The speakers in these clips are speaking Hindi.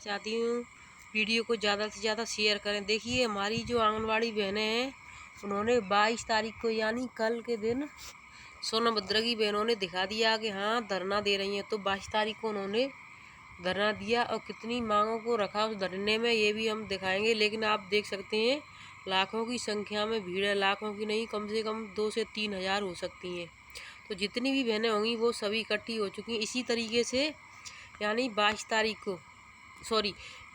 चाहती हूँ वीडियो को ज़्यादा से ज़्यादा शेयर करें। देखिए हमारी जो आंगनवाड़ी बहनें हैं उन्होंने 22 तारीख को यानी कल के दिन सोनभद्र की बहनों ने दिखा दिया कि हाँ धरना दे रही हैं। तो 22 तारीख को उन्होंने धरना दिया और कितनी मांगों को रखा उस धरने में ये भी हम दिखाएंगे। लेकिन आप देख सकते हैं लाखों की संख्या में भीड़ है, लाखों की नहीं कम से कम 2 से 3 हज़ार हो सकती हैं। तो जितनी भी बहनें होंगी वो सभी इकट्ठी हो चुकी हैं। इसी तरीके से यानी 22 तारीख को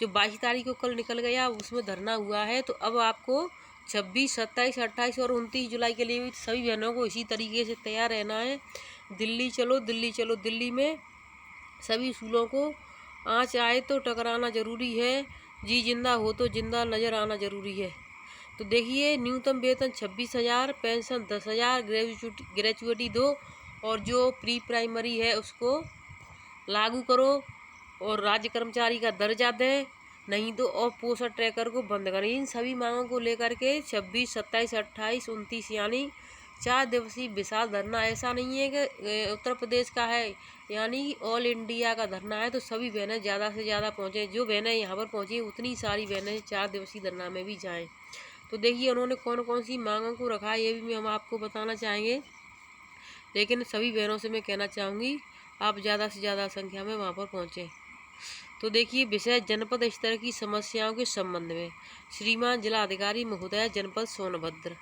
जो 22 तारीख को कल निकल गया उसमें धरना हुआ है। तो अब आपको 26, 27, 28 और 29 जुलाई के लिए भी सभी बहनों को इसी तरीके से तैयार रहना है। दिल्ली चलो, दिल्ली चलो। दिल्ली में सभी स्कूलों को आँच आए तो टकराना ज़रूरी है, जी जिंदा हो तो जिंदा नज़र आना ज़रूरी है। तो देखिए न्यूनतम वेतन 26,000, पेंशन 10,000, ग्रेजुएटी दो और जो प्री प्राइमरी है उसको लागू करो और राज्य कर्मचारी का दर्जा दें, नहीं तो और पोषण ट्रैकर को बंद करें। इन सभी मांगों को लेकर के 26, 27, 28, 29 यानी 4 दिवसीय विशाल धरना। ऐसा नहीं है कि उत्तर प्रदेश का है, यानी ऑल इंडिया का धरना है। तो सभी बहनें ज़्यादा से ज़्यादा पहुँचें। जो बहनें यहाँ पर पहुँची उतनी सारी बहनें 4 दिवसीय धरना में भी जाएँ। तो देखिए उन्होंने कौन कौन सी मांगों को रखा है ये भी हम आपको बताना चाहेंगे। लेकिन सभी बहनों से मैं कहना चाहूँगी आप ज़्यादा से ज़्यादा संख्या में वहाँ पर पहुँचें। तो देखिए विषय जनपद स्तर की समस्याओं के संबंध में श्रीमान जिलाधिकारी महोदया जनपद सोनभद्र।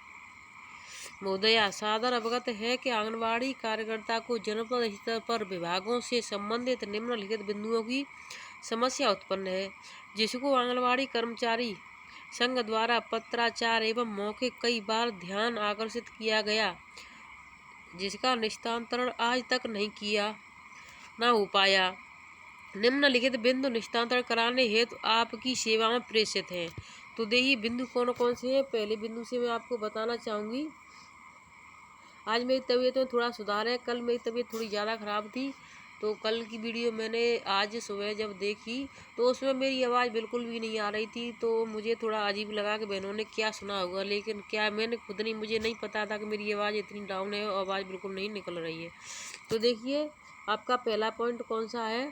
महोदया सादर अवगत है कि आंगनबाड़ी कार्यकर्ता को जनपद स्तर पर विभागों से संबंधित निम्नलिखित बिंदुओं की समस्या उत्पन्न है, जिसको आंगनबाड़ी कर्मचारी संघ द्वारा पत्राचार एवं मौखिक कई बार ध्यान आकर्षित किया गया, जिसका निस्तारण आज तक ना हो पाया। निम्नलिखित बिंदु निस्तारण कराने हेतु आपकी सेवा में प्रेषित हैं। तो देखिए बिंदु कौन कौन से हैं। पहले बिंदु से मैं आपको बताना चाहूँगी, आज मेरी तबीयत में थोड़ा सुधार है। कल मेरी तबीयत थोड़ी ज़्यादा ख़राब थी, तो कल की वीडियो मैंने आज सुबह जब देखी तो उसमें मेरी आवाज़ बिल्कुल भी नहीं आ रही थी। तो मुझे थोड़ा अजीब लगा कि बहनों ने क्या सुना होगा, लेकिन क्या मैंने खुद नहीं, मुझे नहीं पता था कि मेरी आवाज़ इतनी डाउन है और आवाज़ बिल्कुल नहीं निकल रही है। तो देखिए आपका पहला पॉइंट कौन सा है,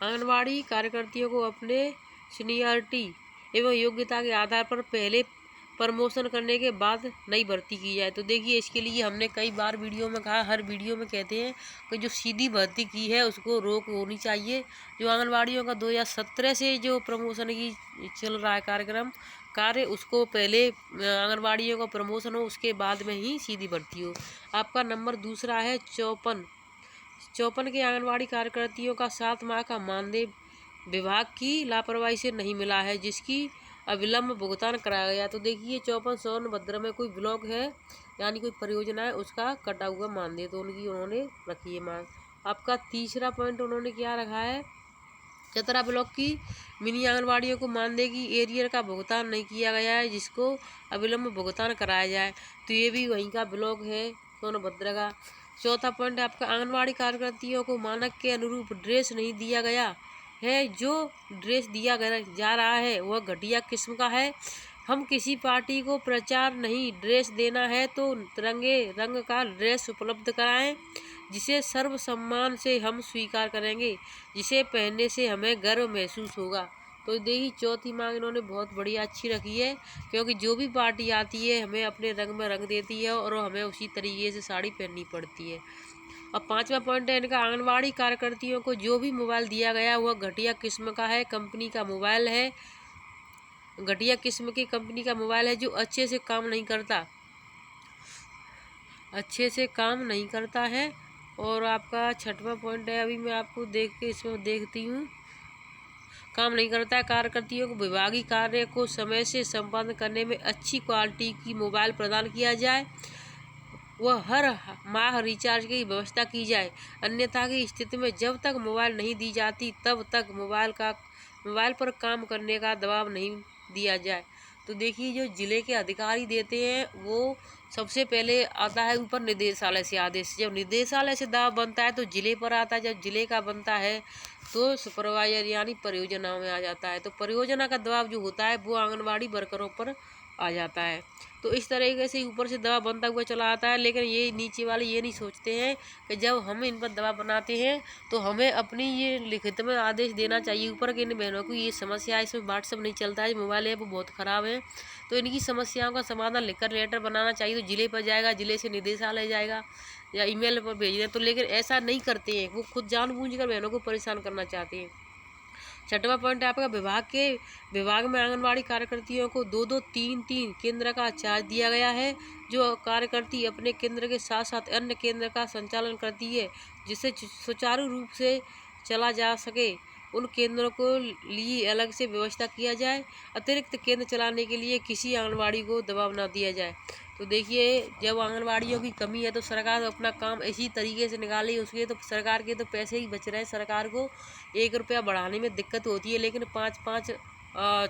आंगनबाड़ी कार्यकर्तियों को अपने सीनियरिटी एवं योग्यता के आधार पर पहले प्रमोशन करने के बाद नई भर्ती की जाए। तो देखिए इसके लिए हमने कई बार वीडियो में कहा, हर वीडियो में कहते हैं कि जो सीधी भर्ती की है उसको रोक होनी चाहिए। जो आंगनबाड़ियों का 2017 से जो प्रमोशन की चल रहा है कार्य उसको पहले आंगनबाड़ियों का प्रमोशन हो, उसके बाद में ही सीधी भर्ती हो। आपका नंबर दूसरा है 54 के आंगनबाड़ी कार्यकर्तियों का 7 माह का मानदेय विभाग की लापरवाही से नहीं मिला है, जिसकी अविलंब भुगतान कराया गया। तो देखिए 54 सोनभद्र में कोई ब्लॉक है यानी कोई परियोजना है, उसका कटा हुआ मानदेय तो उन्होंने रखी है मांग। आपका तीसरा पॉइंट उन्होंने क्या रखा है, चतरा ब्लॉक की मिनी आंगनबाड़ियों को मानदेय की एरियर का भुगतान नहीं किया गया है, जिसको अविलंब भुगतान कराया जाए। तो ये भी वहीं का ब्लॉक है सोनभद्र का। चौथा पॉइंट आपका आंगनबाड़ी कार्यकर्तियों को मानक के अनुरूप ड्रेस नहीं दिया गया है। जो ड्रेस दिया जा रहा है वह घटिया किस्म का है। हम किसी पार्टी को प्रचार नहीं ड्रेस देना है तो तिरंगे रंग का ड्रेस उपलब्ध कराएं, जिसे सर्व सम्मान से हम स्वीकार करेंगे, जिसे पहनने से हमें गर्व महसूस होगा। तो देखिए चौथी मांग इन्होंने बहुत बढ़िया अच्छी रखी है, क्योंकि जो भी पार्टी आती है हमें अपने रंग में रंग देती है और हमें उसी तरीके से साड़ी पहननी पड़ती है। और पांचवा पॉइंट है इनका, आंगनबाड़ी कार्यकर्तियों को जो भी मोबाइल दिया गया वह घटिया किस्म का है, कंपनी का मोबाइल है, घटिया किस्म की कंपनी का मोबाइल है जो अच्छे से काम नहीं करता है। और आपका छठवां पॉइंट है, अभी मैं आपको देखती हूँ, काम नहीं करता है। कार्यकर्तियों को विभागीय कार्य को समय से संपादन करने में अच्छी क्वालिटी की मोबाइल प्रदान किया जाए, वह हर माह रिचार्ज की व्यवस्था की जाए। अन्यथा की स्थिति में जब तक मोबाइल नहीं दी जाती तब तक मोबाइल पर काम करने का दबाव नहीं दिया जाए। तो देखिए जो जिले के अधिकारी देते हैं वो सबसे पहले आता है ऊपर निदेशालय से आदेश, जब निदेशालय से दबाव बनता है तो जिले पर आता है, जब जिले का बनता है तो सुपरवाइजर यानी परियोजना में आ जाता है। तो परियोजना का दबाव जो होता है वो आंगनबाड़ी वर्करों पर आ जाता है। तो इस तरीके से ऊपर से दबाव बनता हुआ चला आता है, लेकिन ये नीचे वाले ये नहीं सोचते हैं कि जब हम इन पर दबाव बनाते हैं तो हमें अपनी ये लिखित में आदेश देना चाहिए ऊपर के इन बहनों को ये समस्या है, इसमें व्हाट्सअप नहीं चलता है, मोबाइल ऐप बहुत ख़राब है, तो इनकी समस्याओं का समाधान लिखकर लेटर बनाना चाहिए। तो जिले पर जाएगा, जिले से निदेशालय जाएगा या ईमेल पर भेज दें, तो लेकिन ऐसा नहीं करते हैं, वो खुद जानबूझकर बहनों को परेशान करना चाहते हैं। छठवां पॉइंट है आपका विभाग में आंगनवाड़ी कार्यकर्तियों को 2-2, 3-3 केंद्र का चार्ज दिया गया है। जो कार्यकर्ती अपने केंद्र के साथ साथ अन्य केंद्र का संचालन करती है, जिससे सुचारू रूप से चला जा सके, उन केंद्रों को लिए अलग से व्यवस्था किया जाए। अतिरिक्त केंद्र चलाने के लिए किसी आंगनवाड़ी को दबाव न दिया जाए। तो देखिए, जब आंगनवाड़ियों की कमी है तो सरकार अपना काम इसी तरीके से निकाले, उसके तो सरकार के तो पैसे ही बच रहे हैं। सरकार को 1 रुपया बढ़ाने में दिक्कत होती है, लेकिन 5-5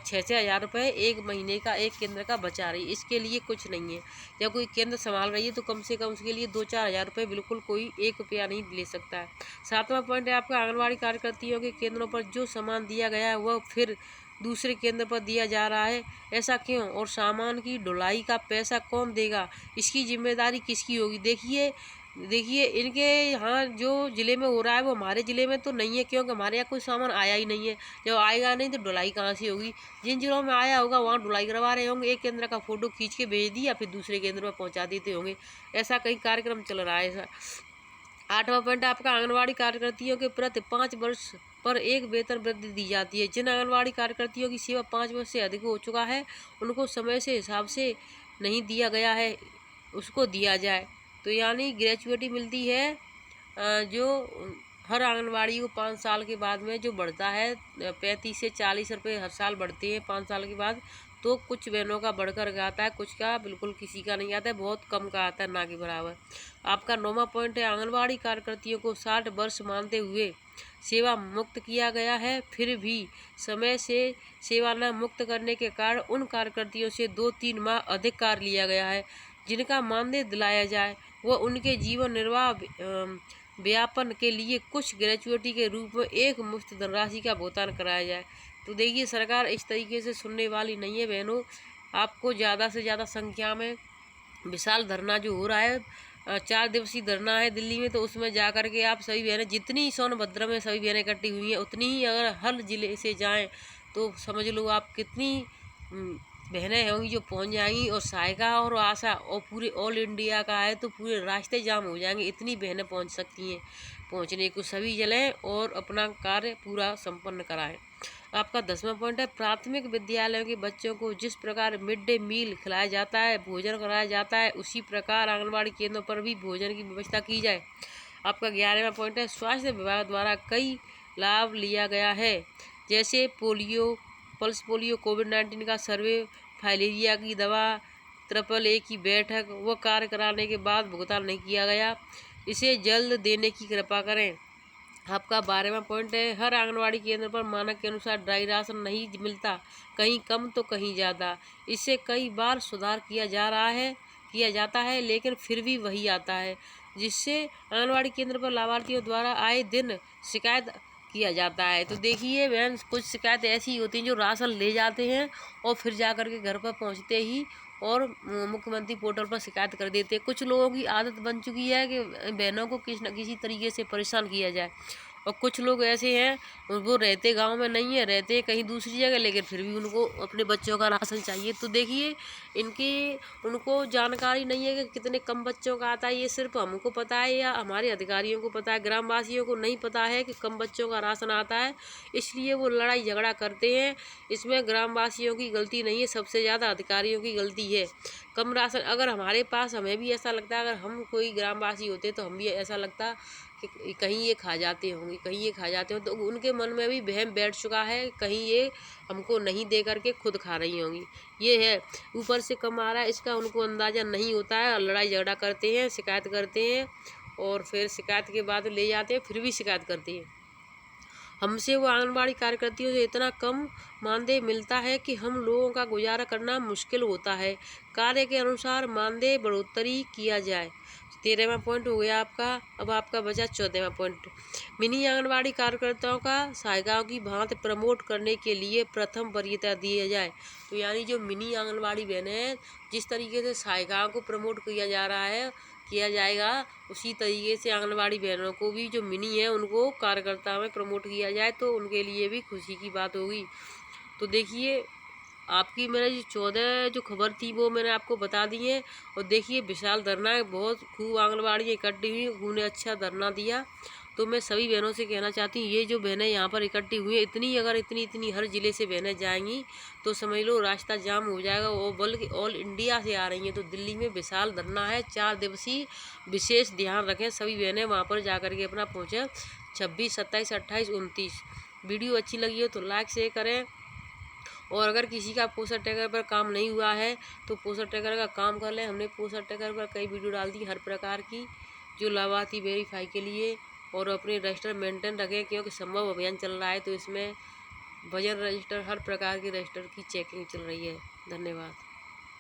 6-6 हज़ार रुपये एक महीने का एक केंद्र का बचा रही है, इसके लिए कुछ नहीं है। जब कोई केंद्र संभाल रही है तो कम से कम उसके लिए 2-4 हज़ार रुपये बिल्कुल कोई 1 रुपया नहीं ले सकता है। 7वां पॉइंट है आपका आंगनवाड़ी कार्यकर्तियों के केंद्रों पर जो सामान दिया गया है वह फिर दूसरे केंद्र पर दिया जा रहा है, ऐसा क्यों? और सामान की ढुलाई का पैसा कौन देगा? इसकी जिम्मेदारी किसकी होगी? देखिए इनके यहाँ जो ज़िले में हो रहा है वो हमारे ज़िले में तो नहीं है, क्योंकि हमारे यहाँ कोई सामान आया ही नहीं है। जब आएगा नहीं तो ढुलाई कहाँ से होगी? जिन ज़िलों में आया होगा वहाँ ढुलाई करवा रहे होंगे, एक केंद्र का फ़ोटो खींच के भेज दिया, फिर दूसरे केंद्र पर पहुँचा देते होंगे। ऐसा कई कार्यक्रम चल रहा है ऐसा। 8वां पॉइंट आपका आंगनवाड़ी कार्यकर्तियों के प्रति 5 वर्ष पर एक वेतन वृद्धि दी जाती है। जिन आंगनवाड़ी कार्यकर्तियों की सेवा 5 वर्ष से अधिक हो चुका है, उनको समय से हिसाब से नहीं दिया गया है, उसको दिया जाए। तो यानी ग्रेचुइटी मिलती है, जो हर आंगनवाड़ी को 5 साल के बाद में जो बढ़ता है, 35 से 40 रुपये हर साल बढ़ते हैं 5 साल के बाद। तो कुछ बहनों का बढ़कर का आता है, कुछ का बिल्कुल किसी का नहीं आता है, बहुत कम का आता है, ना के बराबर। आपका 9वां पॉइंट है आंगनवाड़ी कार्यकर्तियों को 60 वर्ष मानते हुए सेवा मुक्त किया गया है, फिर भी समय से सेवा न मुक्त करने के कारण उन कार्यकर्तियों से 2-3 माह अधिक कार्य लिया गया है, जिनका मानदेय दिलाया जाए। वह उनके जीवन निर्वाह व्यापन के लिए कुछ ग्रेचुइटी के रूप में एक मुश्त धनराशि का भुगतान कराया जाए। तो देखिए, सरकार इस तरीके से सुनने वाली नहीं है बहनों। आपको ज़्यादा से ज़्यादा संख्या में विशाल धरना जो हो रहा है, 4 दिवसीय धरना है दिल्ली में, तो उसमें जा कर के आप सभी बहनें, जितनी सोनभद्र में सभी बहनें इकट्ठी हुई हैं, उतनी ही अगर हर जिले से जाएं तो समझ लो आप कितनी बहनें होंगी जो पहुंच जाएंगी। और सहायिका और आशा और पूरे ऑल इंडिया का है तो पूरे रास्ते जाम हो जाएंगे, इतनी बहनें पहुंच सकती हैं। पहुंचने को सभी चलें और अपना कार्य पूरा संपन्न कराएं। आपका 10वां पॉइंट है प्राथमिक विद्यालयों के बच्चों को जिस प्रकार मिड डे मील खिलाया जाता है, भोजन कराया जाता है, उसी प्रकार आंगनबाड़ी केंद्रों पर भी भोजन की व्यवस्था की जाए। आपका 11वां पॉइंट है स्वास्थ्य विभाग द्वारा कई लाभ लिया गया है, जैसे पोलियो, पल्स पोलियो, कोविड-19 का सर्वे, फाइलेरिया की दवा, AAA की बैठक, वो कार्य कराने के बाद भुगतान नहीं किया गया, इसे जल्द देने की कृपा करें। आपका 12वां पॉइंट है हर आंगनवाड़ी केंद्र पर मानक के अनुसार ड्राई राशन नहीं मिलता, कहीं कम तो कहीं ज़्यादा। इससे कई बार सुधार किया जाता है, लेकिन फिर भी वही आता है, जिससे आंगनवाड़ी केंद्र पर लाभार्थियों द्वारा आए दिन शिकायत किया जाता है। तो देखिए बहन, कुछ शिकायत ऐसी होती हैं जो राशन ले जाते हैं और फिर जा कर के घर पर पहुंचते ही और मुख्यमंत्री पोर्टल पर शिकायत कर देते हैं। कुछ लोगों की आदत बन चुकी है कि बहनों को किसी न किसी तरीके से परेशान किया जाए, और कुछ लोग ऐसे हैं वो रहते गांव में नहीं है, रहते कहीं दूसरी जगह, लेकिन फिर भी उनको अपने बच्चों का राशन चाहिए। तो देखिए उनको जानकारी नहीं है कि कितने कम बच्चों का आता है, ये सिर्फ हमको पता है या हमारे अधिकारियों को पता है, ग्रामवासियों को नहीं पता है कि कम बच्चों का राशन आता है, इसलिए वो लड़ाई झगड़ा करते हैं। इसमें ग्रामवासियों की गलती नहीं है, सबसे ज़्यादा अधिकारियों की गलती है। कम राशन अगर हमारे पास, हमें भी ऐसा लगता है, अगर हम कोई ग्रामवासी होते तो हम भी ऐसा लगता कि कहीं ये खा जाते होंगे, तो उनके मन में भी वहम बैठ चुका है, कहीं ये हमको नहीं दे करके खुद खा रही होंगी। ये है ऊपर से कम आ रहा है, इसका उनको अंदाज़ा नहीं होता है, लड़ाई झगड़ा करते हैं, शिकायत करते हैं, और फिर शिकायत के बाद ले जाते हैं, फिर भी शिकायत करते हैं। हमसे वो आंगनबाड़ी कार्यकर्तियों से इतना कम मानदेय मिलता है कि हम लोगों का गुजारा करना मुश्किल होता है। कार्य के अनुसार मानदेय बढ़ोतरी किया जाए। 13वां पॉइंट हो गया आपका। अब आपका बचा 14वां पॉइंट। मिनी आंगनबाड़ी कार्यकर्ताओं का सहायिकाओं की भांति प्रमोट करने के लिए प्रथम वरीयता दी जाए। तो यानी जो मिनी आंगनबाड़ी बहनें हैं, जिस तरीके से सहायिकाओं को प्रमोट किया जा रहा है, किया जाएगा, उसी तरीके से आंगनबाड़ी बहनों को भी जो मिनी है उनको कार्यकर्ता में प्रमोट किया जाए तो उनके लिए भी खुशी की बात होगी। तो देखिए, आपकी मैंने जो 14 जो खबर थी वो मैंने आपको बता दी है। और देखिए, विशाल धरना है, बहुत खूब आंगनबाड़ी इकट्ठी हुई, उन्होंने अच्छा धरना दिया। तो मैं सभी बहनों से कहना चाहती हूँ, ये जो बहनें यहाँ पर इकट्ठी हुई हैं, इतनी हर ज़िले से बहनें जाएंगी तो समझ लो रास्ता जाम हो जाएगा। वो बल्कि ऑल इंडिया से आ रही हैं। तो दिल्ली में विशाल धरना है, 4 दिवसीय। विशेष ध्यान रखें, सभी बहनें वहाँ पर जा कर के अपना पहुँचें। 26, 27, 28, 29। वीडियो अच्छी लगी हो तो लाइक शेयर करें। और अगर किसी का पोस्टर ट्रैकर पर काम नहीं हुआ है तो पोस्टर ट्रैकर का काम कर लें। हमने पोस्टर ट्रैकर पर कई वीडियो डाल दी हर प्रकार की, जो लाभार्थी वेरीफाई के लिए। और अपने रजिस्टर मेंटेन रखें, क्योंकि संभव अभियान चल रहा है तो इसमें वजन रजिस्टर, हर प्रकार के रजिस्टर की चेकिंग चल रही है। धन्यवाद।